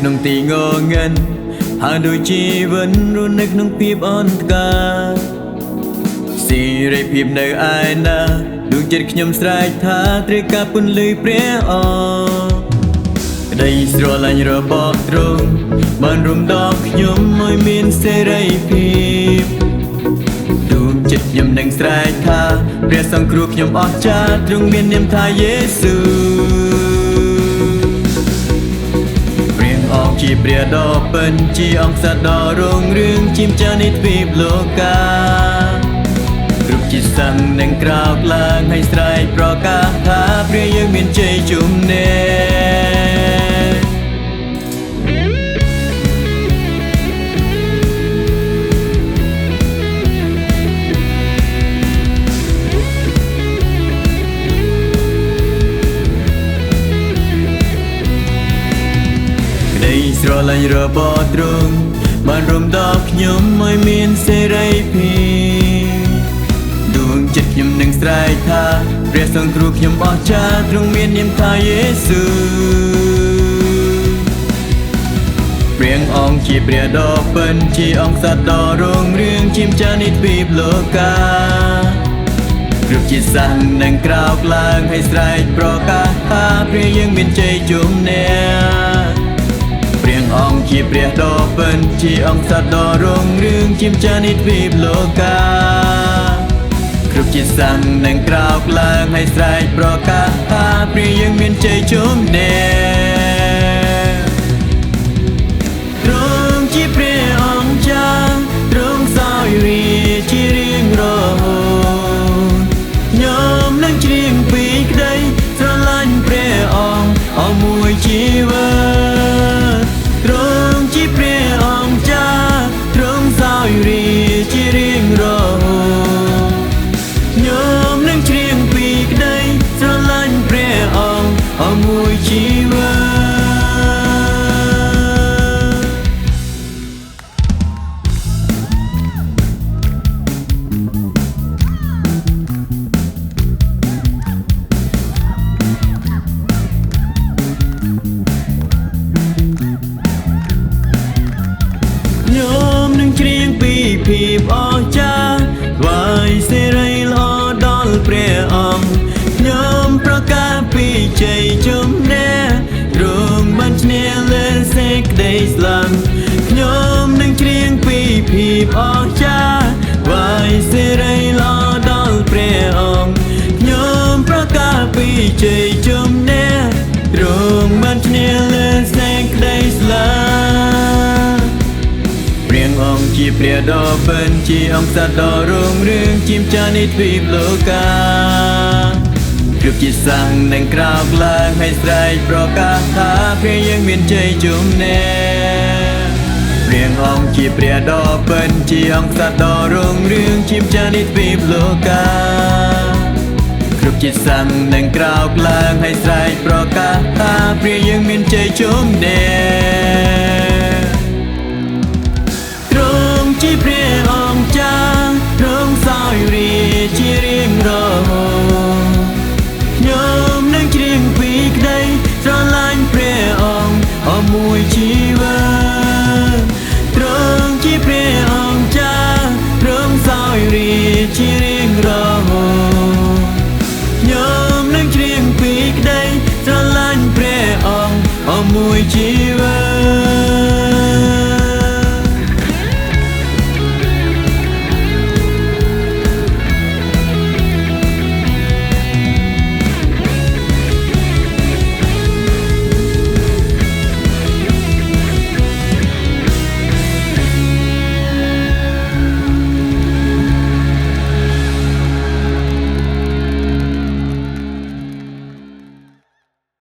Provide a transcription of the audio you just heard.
ក្នុងទីងងឹងហើយដូចជីវិតរស់នៅក្នុងភាពអន់កាសេរីភាពនៅឯណាដួងចិត្តខ្ញុំស្រែកថាត្រូវការពន្លឺព្រះអង្គក្តីស្រឡាញ់របស់ទ្រង់បានរំដោះខ្ញុំឲ្យមានសេរីភាពដួងចិត្តខ្ញុំនឹងស្រែកថាព្រះសង្គ្រោះខ្ញុំអស្ចារ្យទ្រង់មាននាមថាយេស៊ូជាព្រះដ៏ពិនជាអង្គសត្វដ៏រុងរឿងជាម្ចាស់នៃទ្វីបលោកាគ្រប់ជាសង្ឃនឹងក្រោកឡើងឲ្យស្រែកប្រកាសថាព្រះយើងមានជ័យជំនះស្រឡាញ់របស់ទ្រង់បានរំដោះខ្ញុំឲ្យមានសេរីភាពដួងចិត្តខ្ញុំនឹងស្រែកថាព្រះសង្គ្រោះខ្ញុំអស្ចារ្យទ្រង់មាននាមថាយេស៊ូព្រះអង្គជាព្រះដ៏ពិនជាអង្គសត្វដ៏រុងរឿងជាម្ចាស់នៃទ្វីបលោកាគ្រប់ជាសង្ឃនឹងក្រោកឡើងឲ្យស្រែកប្រកាសថាព្រះយើងមានជ័យជំនះព្រះអង្គជាព្រះដ៏ពិនជាអង្គសត្វដ៏រុងរឿងជាម្ចាស់នៃទ្វីបលោកាគ្រប់ជាសង្ឃនឹងក្រោកឡើងឲ្យស្រែកប្រកាសថាព្រះយើងមានជ័យជំនះទ្រង់ជាព្រះអង្គចាស់ទ្រង់សោយរាជារៀងរហូតខ្ញុំនឹងច្រៀងពីក្តីស្រឡាញ់ព្រះអង្គអស់មួយជីវិតទ្រង់ជាព្រះអង្គចាស់ទ្រង់សោយរាជារៀងរហូតខ្ញុំនឹងច្រៀងពីក្តីស្រឡាញ់ព្រះអង្គអស់មួយជីវិតខ្ញុំនឹងច្រៀងពីភាពអស្ចារ្យថ្វាយសេរីល្អដល់ព្រះអង្គខ្ញុំប្រកាសពីជ័យជំនះទ្រង់បានឈ្នះលើសេចក្តីស្លាប់ខ្ញុំនឹងច្រៀងពីភាពអស្ចារ្យថ្វាយសេរីល្អដល់ព្រះអង្គខ្ញុំប្រកាសពីជ័យជំនះទ្រង់បានឈ្នះលើសេចក្តីស្លាប់ព្រះអង្គជាព្រះដ៏ពិនជាអង្គសត្វដ៏រុងរឿងជាម្ចាស់នៃទ្វីបលោកាគ្រប់ជាសង្ឃនឹងក្រោកឡើងឲ្យស្រែកប្រកាសថាព្រះយើងមានជ័យជំនះព្រះអង្គជាព្រះដ៏ពិនជាអង្គសត្វដ៏រុងរឿងជាម្ចាស់នៃទ្វីបលោកាគ្រប់ជាសង្ឃនឹងក្រោកឡើងឲ្យស្រែកប្រកាសថាព្រះយើងមានជ័យជំនះជាព្រះអង្គចាស់ទ្រង់សោយរាជារៀងរហូតខ្ញុំនឹងច្រៀងពីក្តីស្រឡាញ់ព្រះអង្គអស់មួយជីវិតទ្រង់ជាព្រះអង្គចាស់ទ្រង់សោយរាជារៀងរហូតខ្ញុំនឹងច្រៀងពីក្តីស្រឡាញ់ព្រះអង្គអស់មួយជី